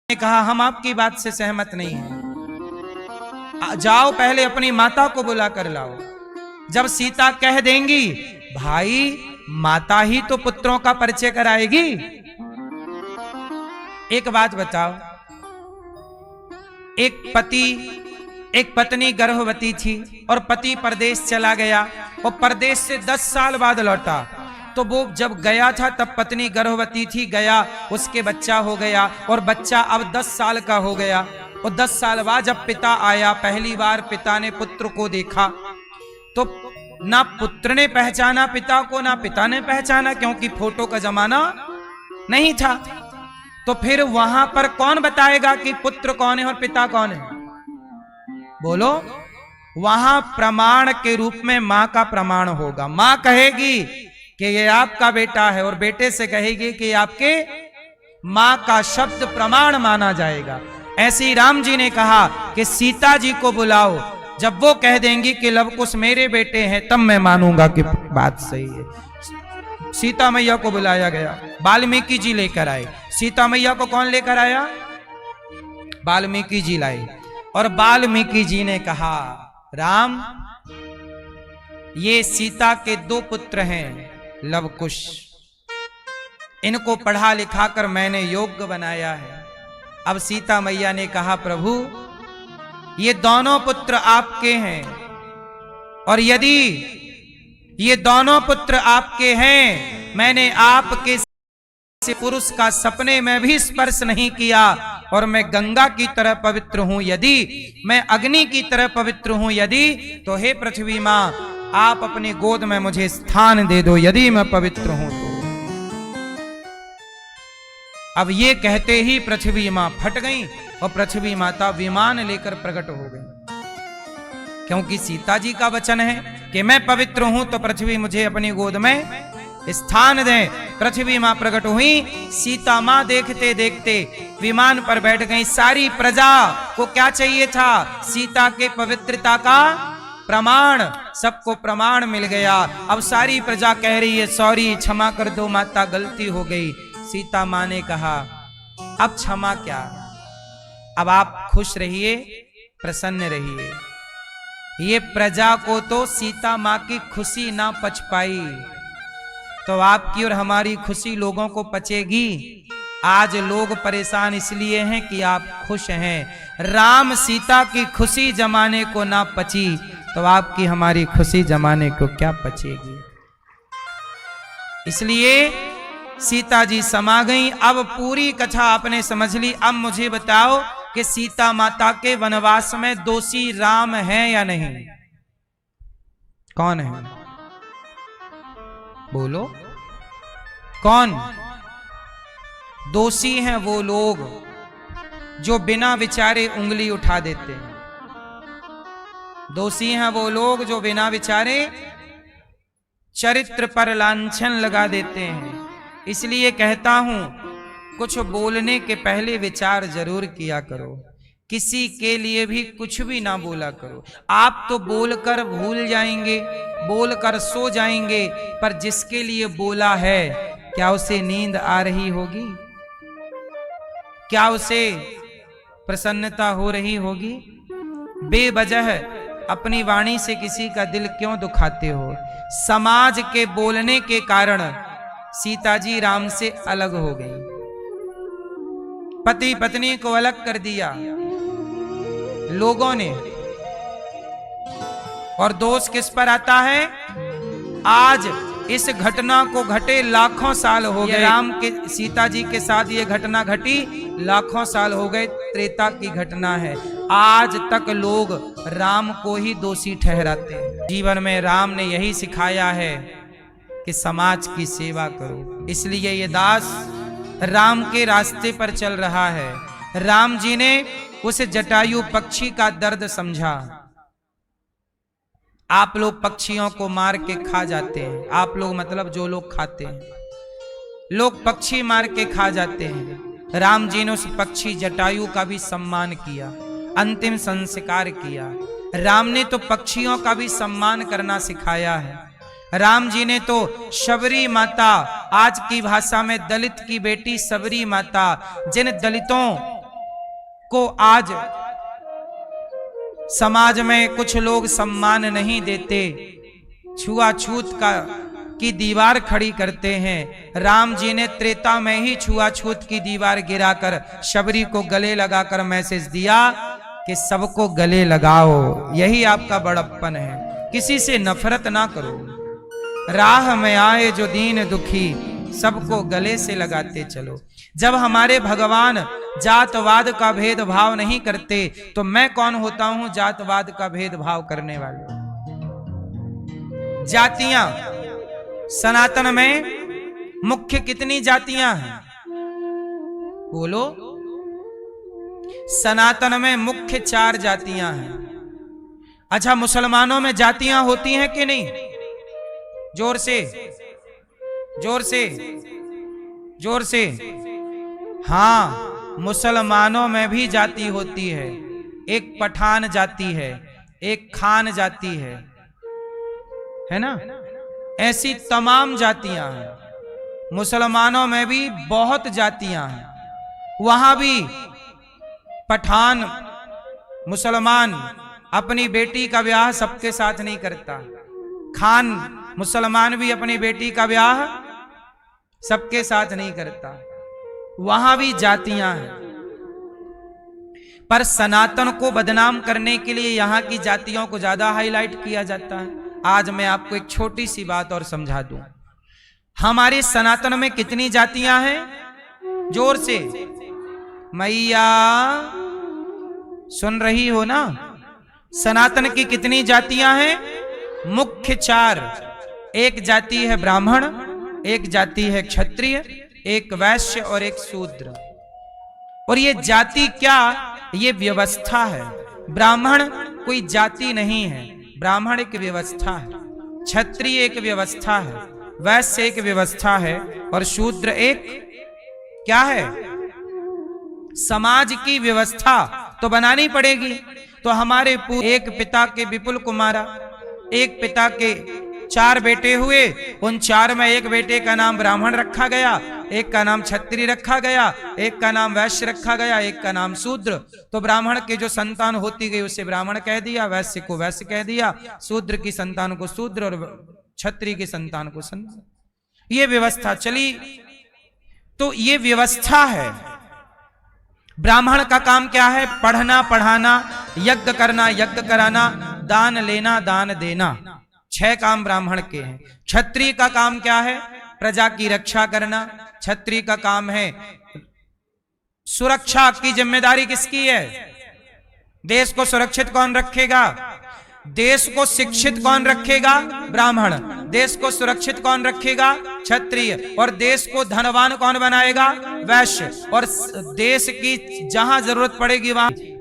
ने कहा हम आपकी बात से सहमत नहीं हैं, जाओ पहले अपनी माता को बुला कर लाओ। जब सीता कह देंगी भाई माता ही तो पुत्रों का परिचय कराएगी। एक बात बताओ, एक पत्नी गर्भवती थी और पति परदेश चला गया और परदेश से 10 साल बाद लौटा। तो वो जब गया था तब पत्नी गर्भवती थी, गया उसके बच्चा हो गया और बच्चा अब 10 साल का हो गया। और 10 साल बाद जब पिता आया, पहली बार पिता ने पुत्र को देखा तो ना पुत्र ने पहचाना पिता को, ना पिता ने पहचाना, क्योंकि फोटो का जमाना नहीं था। तो फिर वहां पर कौन बताएगा कि पुत्र कौन है और पिता कौन है? बोलो। वहां प्रमाण के रूप में मां का प्रमाण होगा। मां कहेगी कि ये आपका बेटा है और बेटे से कहेगी कि आपके मां का शब्द प्रमाण माना जाएगा। ऐसे ही राम जी ने कहा कि सीता जी को बुलाओ, जब वो कह देंगी कि लवकुश मेरे बेटे हैं तब मैं मानूंगा कि बात सही है। सीता मैया को बुलाया गया, वाल्मीकि जी लेकर आए। सीता मैया को कौन लेकर आया? वाल्मीकि जी लाए। और वाल्मीकि जी ने कहा राम, ये सीता के 2 पुत्र हैं लवकुश, इनको पढ़ा लिखा कर मैंने योग्य बनाया है। अब सीता मैया ने कहा प्रभु ये दोनों पुत्र आपके हैं, और यदि ये दोनों पुत्र आपके हैं, मैंने आपके से पुरुष का सपने में भी स्पर्श नहीं किया, और मैं गंगा की तरह पवित्र हूं यदि, मैं अग्नि की तरह पवित्र हूं यदि, तो हे पृथ्वी मां आप अपनी गोद में मुझे स्थान दे दो यदि मैं पवित्र हूं तो। अब ये कहते ही पृथ्वी मां फट गई और पृथ्वी माता विमान लेकर प्रकट हो गई, क्योंकि सीता जी का वचन है कि मैं पवित्र हूं तो पृथ्वी मुझे अपनी गोद में स्थान दे। पृथ्वी मां प्रकट हुई, सीता मां देखते देखते विमान पर बैठ गई। सारी प्रजा को क्या चाहिए था? सीता के पवित्रता का प्रमाण। सबको प्रमाण मिल गया। अब सारी प्रजा कह रही है सॉरी, क्षमा कर दो माता, गलती हो गई। सीता मां ने कहा अब क्षमा क्या, अब आप खुश रहिए, प्रसन्न रहिए। ये प्रजा को तो सीता मां की खुशी ना पच पाई, तो आपकी और हमारी खुशी लोगों को पचेगी। आज लोग परेशान इसलिए हैं कि आप खुश हैं। राम सीता की खुशी जमाने को ना पची, तो आपकी हमारी खुशी जमाने को क्या पचेगी? इसलिए सीता जी समा गई। अब पूरी कथा आपने समझ ली। अब मुझे बताओ कि सीता माता के वनवास में दोषी राम है या नहीं? कौन है? बोलो कौन? दोषी हैं वो लोग जो बिना विचारे उंगली उठा देते हैं। दोषी हैं वो लोग जो बिना विचारे चरित्र पर लांछन लगा देते हैं। इसलिए कहता हूं कुछ बोलने के पहले विचार जरूर किया करो। किसी के लिए भी कुछ भी ना बोला करो। आप तो बोलकर भूल जाएंगे, बोलकर सो जाएंगे, पर जिसके लिए बोला है क्या उसे नींद आ रही होगी? क्या उसे प्रसन्नता हो रही होगी? बेवजह अपनी वाणी से किसी का दिल क्यों दुखाते हो? समाज के बोलने के कारण सीता जी राम से अलग हो गई, पति पत्नी को अलग कर दिया लोगों ने। और दोष किस पर आता है? आज इस घटना को घटे लाखों साल हो गए। राम के सीता जी के साथ ये घटना घटी लाखों साल हो गए, त्रेता की घटना है। आज तक लोग राम को ही दोषी ठहराते हैं। जीवन में राम ने यही सिखाया है कि समाज की सेवा करो। इसलिए ये दास राम के रास्ते पर चल रहा है। राम जी ने उस जटायु पक्षी का दर्द समझा। आप लोग पक्षियों को मार के खा जाते हैं। आप लोग मतलब जो लोग खाते हैं, लोग पक्षी मार के खा जाते हैं। राम जी ने उस पक्षी जटायु का भी सम्मान किया, अंतिम संस्कार किया। राम ने तो पक्षियों का भी सम्मान करना सिखाया है। राम जी ने तो शबरी माता, आज की भाषा में दलित की बेटी शबरी माता, जिन दलितों को आज समाज में कुछ लोग सम्मान नहीं देते, छुआछूत की दीवार खड़ी करते हैं। राम जी ने त्रेता में ही छुआछूत की दीवार गिराकर शबरी को गले लगाकर मैसेज दिया कि सबको गले लगाओ, यही आपका बड़प्पन है। किसी से नफरत ना करो, राह में आए जो दीन दुखी सबको गले से लगाते चलो। जब हमारे भगवान जातवाद का भेदभाव नहीं करते तो मैं कौन होता हूं जातवाद का भेदभाव करने वाले। जातियां सनातन में मुख्य कितनी जातियां हैं बोलो? सनातन में मुख्य 4 जातियां हैं। अच्छा, मुसलमानों में जातियां होती हैं कि नहीं? जोर से जोर से जोर से। हाँ, मुसलमानों में भी जाति होती है। एक पठान जाति है, एक खान जाति है ना? ऐसी तमाम जातियां हैं। मुसलमानों में भी बहुत जातियां हैं। वहां भी पठान मुसलमान अपनी बेटी का ब्याह सबके साथ नहीं करता। खान मुसलमान भी अपनी बेटी का ब्याह सबके साथ नहीं करता। वहां भी जातियां हैं। पर सनातन को बदनाम करने के लिए यहां की जातियों को ज्यादा हाईलाइट किया जाता है। आज मैं आपको एक छोटी सी बात और समझा दूं। हमारे सनातन में कितनी जातियां हैं? जोर से मैया सुन रही हो ना? सनातन की कितनी जातियां हैं? मुख्य 4। एक जाति है ब्राह्मण, एक जाति है क्षत्रिय, एक वैश्य और एक शूद्र। और ये जाति क्या? ये व्यवस्था है। ब्राह्मण कोई जाति नहीं है, ब्राह्मण एक व्यवस्था है, क्षत्रिय एक व्यवस्था है, वैश्य एक व्यवस्था है और शूद्र एक क्या है? समाज की व्यवस्था तो बनानी पड़ेगी। तो हमारे एक पिता के विपुल कुमारा, एक पिता के 4 बेटे हुए। उन 4 में एक बेटे का नाम ब्राह्मण रखा गया, एक का नाम क्षत्रिय रखा गया, एक का नाम वैश्य रखा गया, एक का नाम शूद्र। तो ब्राह्मण के जो संतान होती गई उसे ब्राह्मण कह दिया, वैश्य को वैश्य कह दिया, शूद्र की संतान को शूद्र और क्षत्रिय की संतान को संतान। ये व्यवस्था चली। तो ये व्यवस्था है। ब्राह्मण का काम क्या है? पढ़ना पढ़ाना, यज्ञ करना यज्ञ कराना, दान लेना दान देना। 6 काम ब्राह्मण के हैं। क्षत्रिय का काम क्या है? प्रजा की रक्षा करना। क्षत्रिय का काम है सुरक्षा की जिम्मेदारी किसकी है? देश को सुरक्षित कौन रखेगा? देश को शिक्षित कौन रखेगा? ब्राह्मण। देश को सुरक्षित कौन रखेगा? क्षत्रिय। और देश को धनवान कौन बनाएगा? वैश्य। और देश की जहां जरूरत पड़ेगी वहां